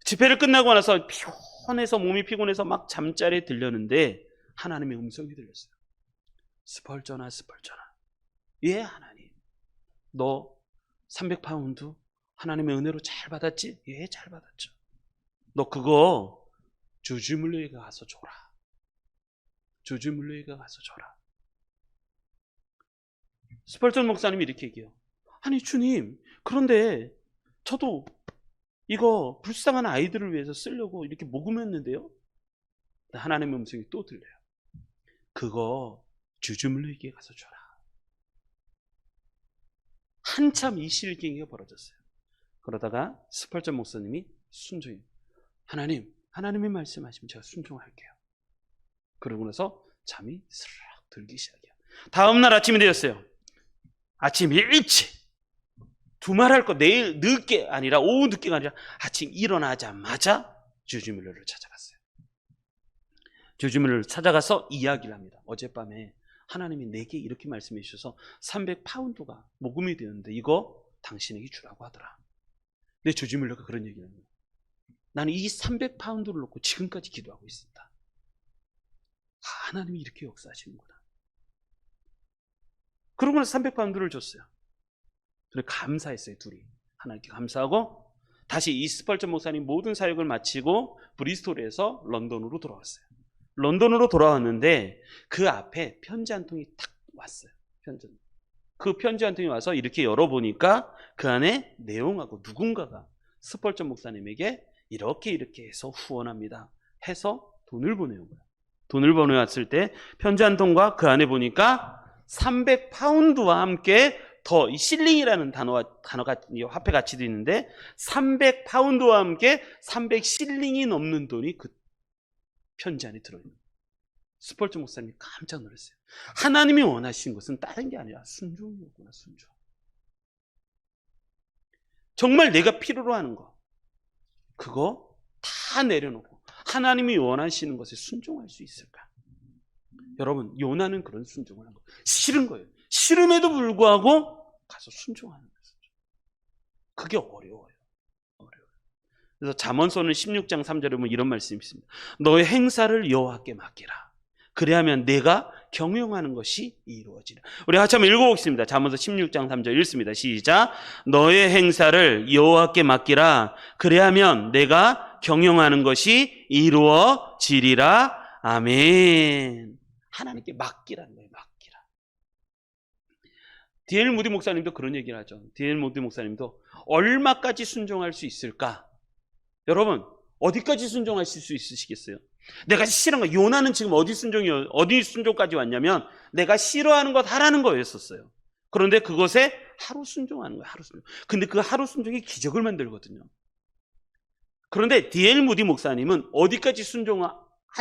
집회를 끝나고 나서 피곤해서, 몸이 피곤해서 막 잠자리에 들렸는데 하나님의 음성이 들렸어요. 스펄전아, 예, 하나님, 너 300파운드 하나님의 은혜로 잘 받았지? 예, 잘 받았죠. 너 그거 주지 뮬러에게 가서 줘라. 주지 뮬러에게 가서 줘라. 스펄전 목사님이 이렇게 얘기해요. 아니 주님, 그런데 저도 이거 불쌍한 아이들을 위해서 쓰려고 이렇게 모금했는데요. 하나님의 음성이 또 들려요. 그거 주지 뮬러에게 가서 줘라. 한참 이 실갱이가 벌어졌어요. 그러다가 스펄전 목사님이 순종해요. 하나님이 말씀하시면 제가 순종할게요. 그러고 나서 잠이 스르륵 들기 시작해요. 다음 날 아침이 되었어요. 아침 일찍 두말할 것 내일 늦게 아니라 오후 늦게가 아니라 아침 일어나자마자 조지 뮬러를 찾아갔어요. 조지 뮬러를 찾아가서 이야기를 합니다. 어젯밤에 하나님이 내게 이렇게 말씀해 주셔서 300파운드가 모금이 되었는데 이거 당신에게 주라고 하더라. 근데 조지 뮬러가 그런 얘기를 합니다. 나는 이 300파운드를 놓고 지금까지 기도하고 있습니다. 하나님이 이렇게 역사하시는구나. 그러고 나서 300파운드를 줬어요. 그래서 감사했어요. 둘이 하나님께 감사하고 다시 이 스펄전 목사님 모든 사역을 마치고 브리스톨에서 런던으로 돌아왔어요. 런던으로 돌아왔는데 그 앞에 편지 한 통이 탁 왔어요. 그 편지 한 통이 와서 이렇게 열어보니까 그 안에 내용하고 누군가가 스펄전 목사님에게 이렇게 해서 후원합니다 해서 돈을 보내온 거예요. 돈을 보내왔을 때 편지 한 통과 그 안에 보니까 300파운드와 함께 더 이 실링이라는 단어가 화폐 가치도 있는데 300파운드와 함께 300실링이 넘는 돈이 그 편지 안에 들어있는 거예요. 스펄전 목사님이 깜짝 놀랐어요. 하나님이 원하시는 것은 다른 게 아니라 순종이었구나. 순종. 정말 내가 필요로 하는 거 그거 다 내려놓고 하나님이 원하시는 것에 순종할 수 있을까? 여러분, 요나는 그런 순종을 한 거예요. 싫은 거예요. 싫음에도 불구하고 가서 순종하는 거예요. 그게 어려워요. 그래서 잠언서는 16장 3절에 보면 이런 말씀이 있습니다. 너의 행사를 여호와께 맡기라. 그래야면 내가 경영하는 것이 이루어지라. 우리 같이 한번 읽어보겠습니다. 잠언서 16장 3절 읽습니다. 시작. 너의 행사를 여호와께 맡기라. 그래야면 내가 경영하는 것이 이루어지리라. 아멘. 하나님께 맡기라는 거예요. 맡기라. D.L. 무디 목사님도 그런 얘기를 하죠. D.L. 무디 목사님도 얼마까지 순종할 수 있을까? 여러분, 어디까지 순종하실 수 있으시겠어요? 내가 싫은 거, 요나는 지금 어디 순종까지 왔냐면 내가 싫어하는 것 하라는 거였었어요. 그런데 그것에 하루 순종하는 거예요. 하루 순종. 근데 그 하루 순종이 기적을 만들거든요. 그런데 D.L. 무디 목사님은 어디까지 순종할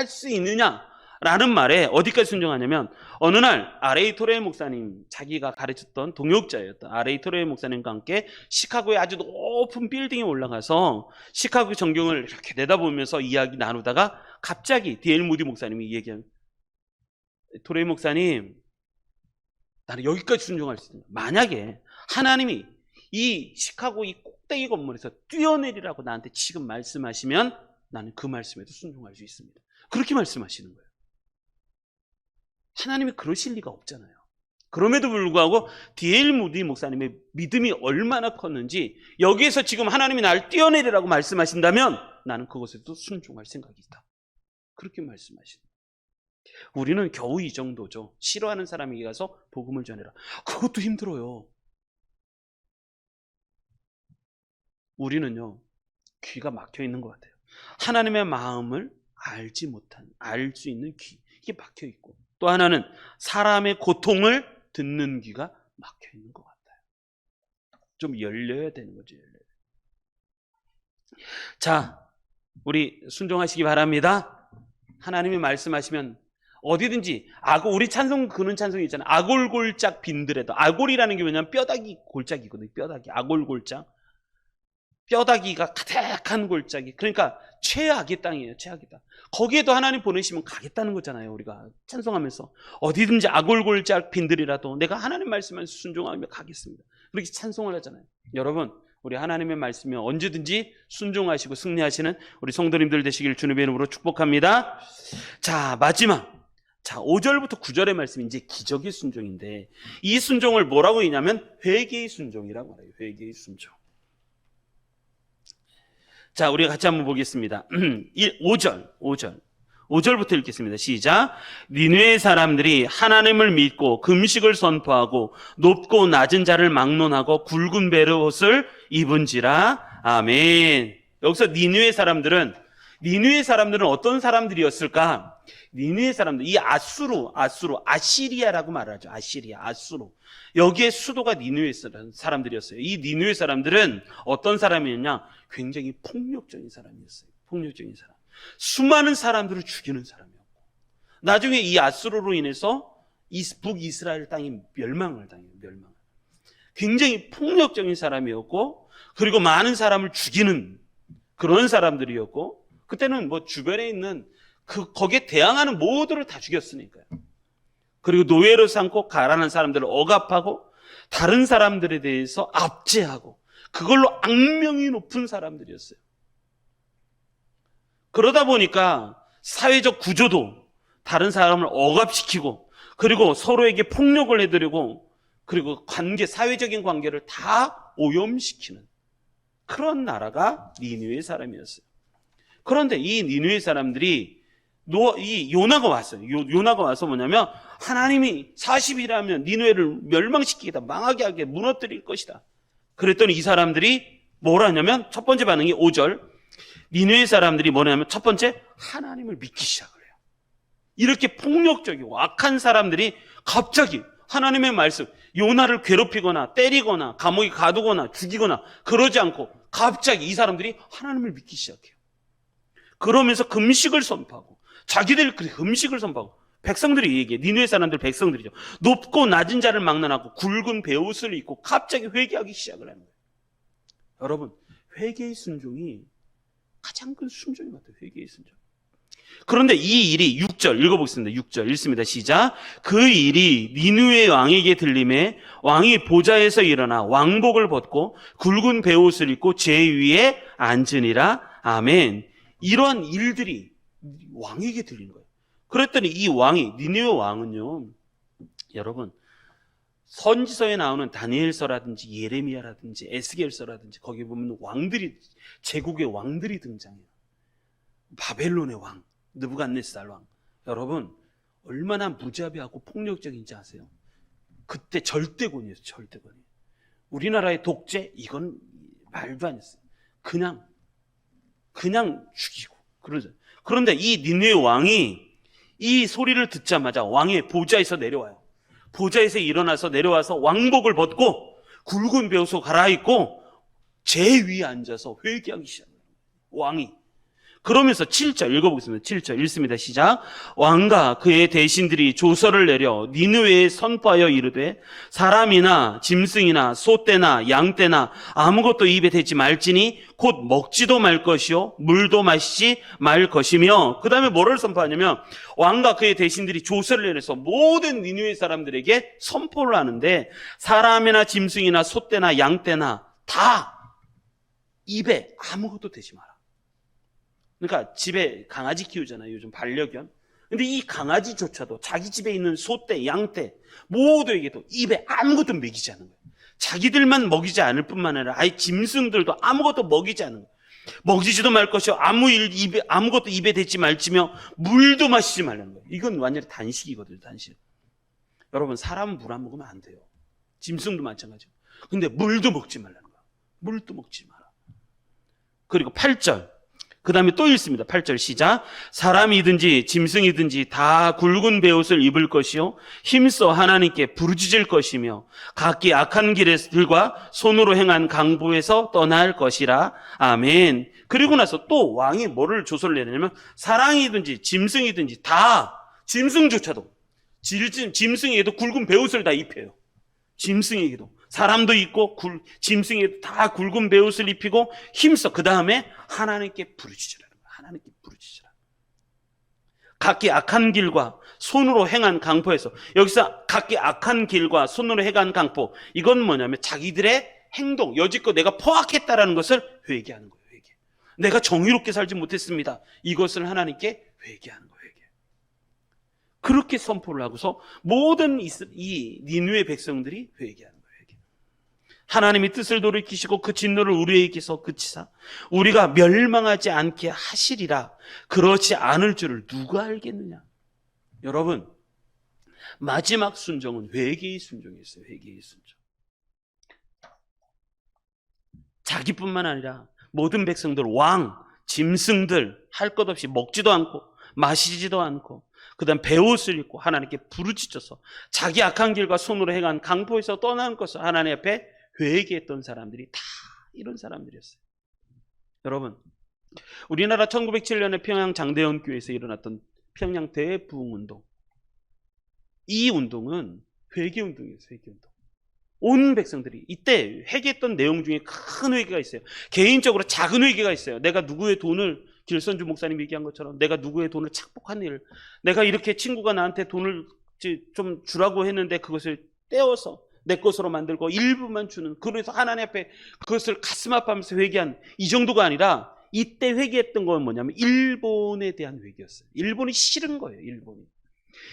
수 있느냐라는 말에 어디까지 순종하냐면 어느 날 R.A. 토레이 목사님, 자기가 가르쳤던 동역자였던 R.A. 토레이 목사님과 함께 시카고의 아주 높은 빌딩에 올라가서 시카고 전경을 이렇게 내다보면서 이야기 나누다가 갑자기 D.L. 무디 목사님이 얘기하면 토레이 목사님, 나는 여기까지 순종할 수 있는, 만약에 하나님이 이 시카고 이 꼭대기 건물에서 뛰어내리라고 나한테 지금 말씀하시면 나는 그 말씀에도 순종할 수 있습니다. 그렇게 말씀하시는 거예요. 하나님이 그러실 리가 없잖아요. 그럼에도 불구하고 D.L. 무디 목사님의 믿음이 얼마나 컸는지 여기에서 지금 하나님이 나를 뛰어내리라고 말씀하신다면 나는 그것에도 순종할 생각이 있다. 그렇게 말씀하시는 거예요. 우리는 겨우 이 정도죠. 싫어하는 사람에게 가서 복음을 전해라. 그것도 힘들어요. 우리는요, 귀가 막혀 있는 것 같아요. 하나님의 마음을 알지 못한, 알 수 있는 귀, 이게 막혀 있고, 또 하나는 사람의 고통을 듣는 귀가 막혀 있는 것 같아요. 좀 열려야 되는 거죠. 자, 우리 순종하시기 바랍니다. 하나님이 말씀하시면 어디든지 우리 찬송, 그런 찬송이 있잖아요. 아골골짝 빈들에도. 아골이라는 게 뭐냐면 뼈다귀 골짜기거든요. 뼈다귀, 아골골짝. 뼈다귀가 가득한 골짜기. 그러니까 최악의 땅이에요. 최악의 땅. 거기에도 하나님 보내시면 가겠다는 거잖아요. 우리가 찬송하면서 어디든지 아골골짝 빈들이라도 내가 하나님 말씀만 순종하며 가겠습니다. 그렇게 찬송을 하잖아요. 여러분, 우리 하나님의 말씀에 언제든지 순종하시고 승리하시는 우리 성도님들 되시길 주님의 이름으로 축복합니다. 자, 마지막. 자, 5절부터 9절의 말씀이 이제 기적의 순종인데, 이 순종을 뭐라고 했냐면 회개의 순종이라고 말해요. 회개의 순종. 자, 우리가 같이 한번 보겠습니다. 5절부터 읽겠습니다. 시작. 니느웨 사람들이 하나님을 믿고 금식을 선포하고 높고 낮은 자를 막론하고 굵은 베르옷을 입은지라. 아멘. 여기서 니느웨 사람들은 어떤 사람들이었을까? 니느웨 사람들, 이 아시리아라고 말하죠. 아수르. 여기에 수도가 니느웨 사람들이었어요. 이 니느웨 사람들은 어떤 사람이었냐? 굉장히 폭력적인 사람이었어요. 폭력적인 사람. 수많은 사람들을 죽이는 사람이었고, 나중에 이 아수르로 인해서 북이스라엘 땅이 멸망을 당해요. 굉장히 폭력적인 사람이었고, 그리고 많은 사람을 죽이는 그런 사람들이었고, 그때는 뭐 주변에 있는 거기에 대항하는 모두를 다 죽였으니까요. 그리고 노예로 삼고 가난한 사람들을 억압하고 다른 사람들에 대해서 압제하고 그걸로 악명이 높은 사람들이었어요. 그러다 보니까 사회적 구조도 다른 사람을 억압시키고, 그리고 서로에게 폭력을 해드리고, 그리고 사회적인 관계를 다 오염시키는 그런 나라가 니느웨 사람이었어요. 그런데 이 니느웨 사람들이 이 요나가 왔어요. 요나가 와서 뭐냐면, 하나님이 40일이라면 니느웨를 멸망시키겠다, 망하게 하게 무너뜨릴 것이다. 그랬더니 이 사람들이 뭘 하냐면, 첫 번째 반응이 5절. 니느웨 사람들이 뭐냐면, 첫 번째, 하나님을 믿기 시작을 해요. 이렇게 폭력적이고 악한 사람들이 갑자기 하나님의 말씀, 요나를 괴롭히거나 때리거나 감옥에 가두거나 죽이거나 그러지 않고 갑자기 이 사람들이 하나님을 믿기 시작해요. 그러면서 금식을 선포하고, 자기들 금식을 선포하고, 백성들이 얘기해. 니느웨 사람들 백성들이죠. 높고 낮은 자를 막론하고 굵은 베옷을 입고 갑자기 회개하기 시작을 하는 거예요. 여러분, 회개의 순종이 가장 큰 순종이 같아요. 회개의 순종. 그런데 이 일이 6절 읽어보겠습니다. 6절 읽습니다. 시작. 그 일이 니느웨 왕에게 들림에 왕이 보좌에서 일어나 왕복을 벗고 굵은 베옷을 입고 제 위에 앉으니라. 아멘. 이러한 일들이 왕에게 들린 거예요. 그랬더니 이 왕이, 니느웨 왕은요, 여러분, 선지서에 나오는 다니엘서라든지 예레미야라든지 에스겔서라든지 거기 보면 왕들이, 제국의 왕들이 등장해요. 바벨론의 왕, 느부갓네살 왕. 여러분, 얼마나 무자비하고 폭력적인지 아세요? 그때 절대권이었어요. 절대권이에요. 우리나라의 독재, 이건 말도 안 했어요. 그냥 죽이고 그러죠. 그런데 이 니느웨 왕이 이 소리를 듣자마자 왕의 보좌에서 내려와요. 보좌에서 일어나서 내려와서 왕복을 벗고 굵은 베옷을 갈아입고 제 위에 앉아서 회개하기 시작해요. 왕이. 그러면서 7절 읽어보겠습니다. 7절 읽습니다. 시작. 왕과 그의 대신들이 조서를 내려 니느웨에 선포하여 이르되 사람이나 짐승이나 소떼나 양떼나 아무것도 입에 대지 말지니 곧 먹지도 말 것이요 물도 마시지 말 것이며, 그 다음에 뭐를 선포하냐면 왕과 그의 대신들이 조서를 내려서 모든 니느웨 사람들에게 선포를 하는데, 사람이나 짐승이나 소떼나 양떼나 다 입에 아무것도 대지 마라. 그러니까 집에 강아지 키우잖아요. 요즘 반려견. 근데 이 강아지조차도 자기 집에 있는 소떼, 양떼 모두에게도 입에 아무것도 먹이지 않는 거예요. 자기들만 먹이지 않을 뿐만 아니라 아예 짐승들도 아무것도 먹이지 않는 거예요. 먹이지도 말 것이요 아무것도 입에 대지 말지며 물도 마시지 말라는 거예요. 이건 완전히 단식이거든요. 단식. 여러분, 사람은 물 안 먹으면 안 돼요. 짐승도 마찬가지예요. 근데 물도 먹지 말라는 거예요. 물도 먹지 마라. 그리고 8절. 그 다음에 또 읽습니다. 8절 시작. 사람이든지 짐승이든지 다 굵은 베옷을 입을 것이요 힘써 하나님께 부르짖을 것이며 각기 악한 길들과 손으로 행한 강보에서 떠날 것이라. 아멘. 그리고 나서 또 왕이 뭐를 조서를 내냐면, 사람이든지 짐승이든지 다, 짐승조차도, 짐승에게도 굵은 베옷을 다 입혀요. 짐승에게도. 사람도 있고 짐승에게도 다 굵은 베옷을 입히고 힘써, 그 다음에 하나님께 부르짖으라는 거예요. 하나님께 부르짖으라. 각기 악한 길과 손으로 행한 강포에서, 여기서 각기 악한 길과 손으로 행한 강포, 이건 뭐냐면 자기들의 행동, 여지껏 내가 포악했다라는 것을 회개하는 거예요. 회개. 내가 정의롭게 살지 못했습니다. 이것을 하나님께 회개하는 거예요. 회개. 그렇게 선포를 하고서 모든 이 니느웨 백성들이 회개하는 거예요. 하나님이 뜻을 돌이키시고 그 진노를 우리에게서 그치사 우리가 멸망하지 않게 하시리라. 그렇지 않을 줄을 누가 알겠느냐. 여러분, 마지막 순종은 회개의 순종이었어요. 회개의 순종. 자기뿐만 아니라 모든 백성들, 왕, 짐승들 할 것 없이 먹지도 않고 마시지도 않고 그 다음 베옷을 입고 하나님께 부르짖어서 자기 악한 길과 손으로 행한 강포에서 떠난 것을 하나님 앞에 회개했던 사람들이 다 이런 사람들이었어요. 여러분, 우리나라 1907년에 평양 장대현 교회에서 일어났던 평양 대부흥운동, 이 운동은 회개운동이었어요. 회개운동. 온 백성들이 이때 회개했던 내용 중에 큰 회개가 있어요. 개인적으로 작은 회개가 있어요. 내가 누구의 돈을, 길선주 목사님 얘기한 것처럼 내가 누구의 돈을 착복한 일, 내가 이렇게 친구가 나한테 돈을 좀 주라고 했는데 그것을 떼어서 내 것으로 만들고 일부만 주는, 그래서 하나님 앞에 그것을 가슴 아파하면서 회개한, 이 정도가 아니라 이때 회개했던 건 뭐냐면 일본에 대한 회개였어요. 일본이 싫은 거예요.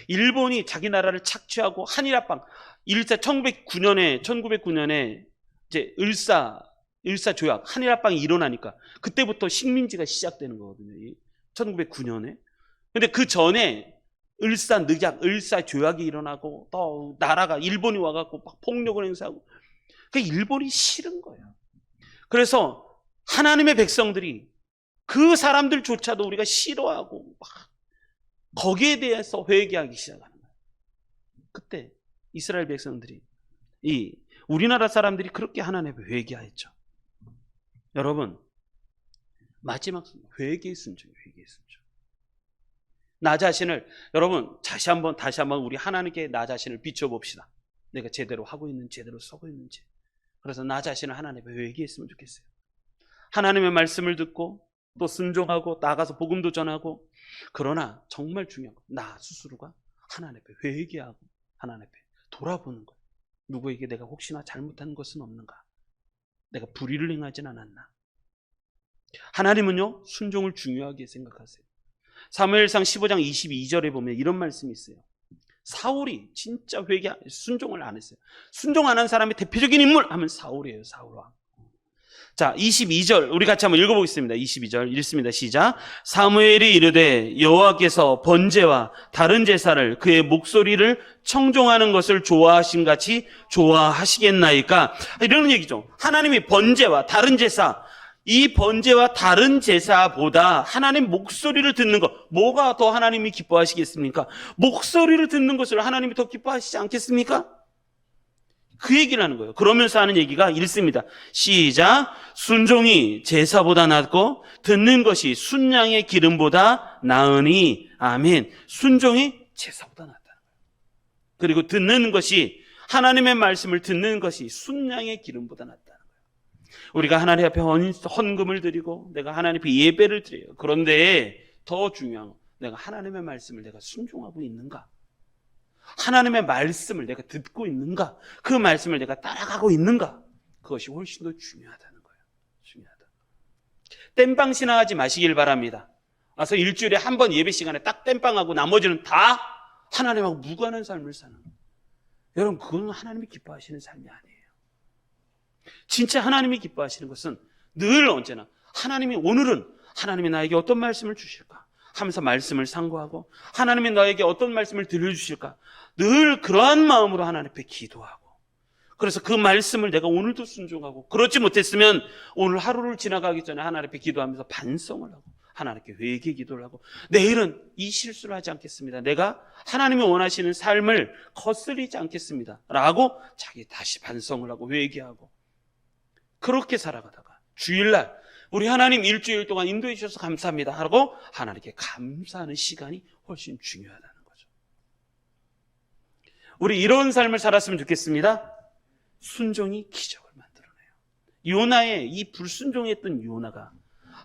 일본이 자기 나라를 착취하고 한일합방, 1909년에 이제 을사 조약, 한일합방이 일어나니까 그때부터 식민지가 시작되는 거거든요. 1909년에. 근데 그 전에 을사 조약이 일어나고 또 나라가, 일본이 와갖고 막 폭력을 행사하고, 그 일본이 싫은 거예요. 그래서 하나님의 백성들이 그 사람들조차도 우리가 싫어하고 막 거기에 대해서 회개하기 시작하는 거예요. 그때 이스라엘 백성들이, 우리나라 사람들이 그렇게 하나님 앞에 회개했죠. 여러분, 마지막 회개의 순종이에요. 회개의 순종. 나 자신을, 여러분 다시 한번 우리 하나님께 나 자신을 비춰봅시다. 내가 제대로 하고 있는지, 제대로 서고 있는지. 그래서 나 자신을 하나님 앞에 회개했으면 좋겠어요. 하나님의 말씀을 듣고 또 순종하고 나가서 복음도 전하고, 그러나 정말 중요한 거, 나 스스로가 하나님 앞에 회개하고 하나님 앞에 돌아보는 거예요. 누구에게 내가 혹시나 잘못한 것은 없는가? 내가 불의를 행하진 않았나? 하나님은요, 순종을 중요하게 생각하세요. 사무엘상 15장 22절에 보면 이런 말씀이 있어요. 사울이 진짜 순종을 안 했어요. 순종 안 한 사람의 대표적인 인물 하면 사울이에요. 사울왕. 자, 22절 우리 같이 한번 읽어보겠습니다. 22절 읽습니다. 시작. 사무엘이 이르되 여호와께서 번제와 다른 제사를, 그의 목소리를 청종하는 것을 좋아하신 같이 좋아하시겠나이까? 이런 얘기죠. 하나님이 번제와 다른 제사, 이 번제와 다른 제사보다 하나님 목소리를 듣는 것, 뭐가 더 하나님이 기뻐하시겠습니까? 목소리를 듣는 것을 하나님이 더 기뻐하시지 않겠습니까? 그 얘기를 하는 거예요. 그러면서 하는 얘기가 읽습니다. 시작. 순종이 제사보다 낫고 듣는 것이 순양의 기름보다 나으니. 아멘. 순종이 제사보다 낫다는 거예요. 그리고 듣는 것이, 하나님의 말씀을 듣는 것이 순양의 기름보다 낫다는 거예요. 우리가 하나님 앞에 헌금을 드리고 내가 하나님 앞에 예배를 드려요. 그런데 더 중요한 건, 내가 하나님의 말씀을 내가 순종하고 있는가? 하나님의 말씀을 내가 듣고 있는가? 그 말씀을 내가 따라가고 있는가? 그것이 훨씬 더 중요하다는 거예요. 중요하다. 땜빵 신앙하지 마시길 바랍니다. 와서 일주일에 한 번 예배 시간에 딱 땜빵하고 나머지는 다 하나님하고 무관한 삶을 사는 거예요. 여러분, 그건 하나님이 기뻐하시는 삶이 아니에요. 진짜 하나님이 기뻐하시는 것은 늘 언제나 하나님이, 오늘은 하나님이 나에게 어떤 말씀을 주실까 하면서 말씀을 상고하고, 하나님이 나에게 어떤 말씀을 들려주실까, 늘 그러한 마음으로 하나님 앞에 기도하고, 그래서 그 말씀을 내가 오늘도 순종하고, 그렇지 못했으면 오늘 하루를 지나가기 전에 하나님 앞에 기도하면서 반성을 하고 하나님께 회개 기도를 하고, 내일은 이 실수를 하지 않겠습니다. 내가 하나님이 원하시는 삶을 거스르지 않겠습니다 라고 자기 다시 반성을 하고 회개하고, 그렇게 살아가다가 주일날 우리 하나님 일주일 동안 인도해 주셔서 감사합니다 하고 하나님께 감사하는 시간이 훨씬 중요하다는 거죠. 우리 이런 삶을 살았으면 좋겠습니다. 순종이 기적을 만들어내요. 요나의 이 불순종했던 요나가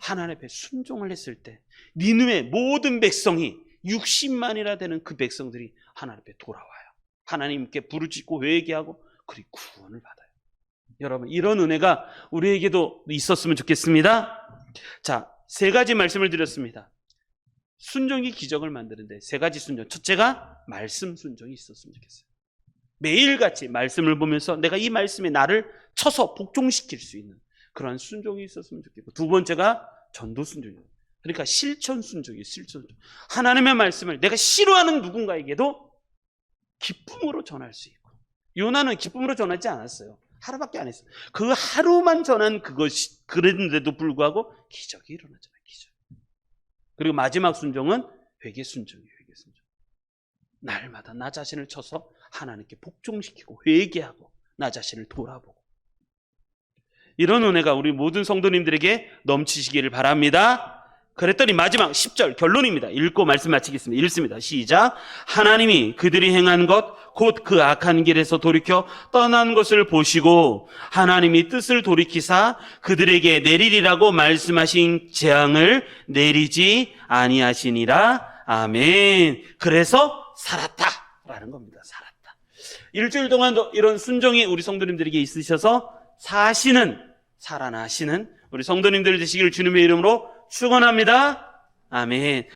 하나님 앞에 순종을 했을 때 니느웨 모든 백성이 60만이나 되는 그 백성들이 하나님 앞에 돌아와요. 하나님께 부르짖고 회개하고 그리고 구원을 받아요. 여러분, 이런 은혜가 우리에게도 있었으면 좋겠습니다. 자, 세 가지 말씀을 드렸습니다. 순종이 기적을 만드는데 세 가지 순종. 첫째가 말씀 순종이 있었으면 좋겠어요. 매일같이 말씀을 보면서 내가 이 말씀에 나를 쳐서 복종시킬 수 있는 그러한 순종이 있었으면 좋겠고, 두 번째가 전도 순종이에요. 그러니까 실천 순종이에요. 실천 순종. 하나님의 말씀을 내가 싫어하는 누군가에게도 기쁨으로 전할 수 있고, 요나는 기쁨으로 전하지 않았어요. 하루밖에 안 했어요. 그 하루만 전한 그것이, 그랬는데도 불구하고 기적이 일어나잖아요. 기적. 그리고 마지막 순종은 회개 순종이에요. 회개 순종. 날마다 나 자신을 쳐서 하나님께 복종시키고 회개하고 나 자신을 돌아보고, 이런 은혜가 우리 모든 성도님들에게 넘치시기를 바랍니다. 그랬더니 마지막 10절 결론입니다. 읽고 말씀 마치겠습니다. 읽습니다. 시작. 하나님이 그들이 행한 것 곧 그 악한 길에서 돌이켜 떠난 것을 보시고 하나님이 뜻을 돌이키사 그들에게 내리리라고 말씀하신 재앙을 내리지 아니하시니라. 아멘. 그래서 살았다라는 겁니다. 살았다. 일주일 동안도 이런 순종이 우리 성도님들에게 있으셔서 사시는 살아나시는 우리 성도님들 되시길 주님의 이름으로 축원합니다. 아멘.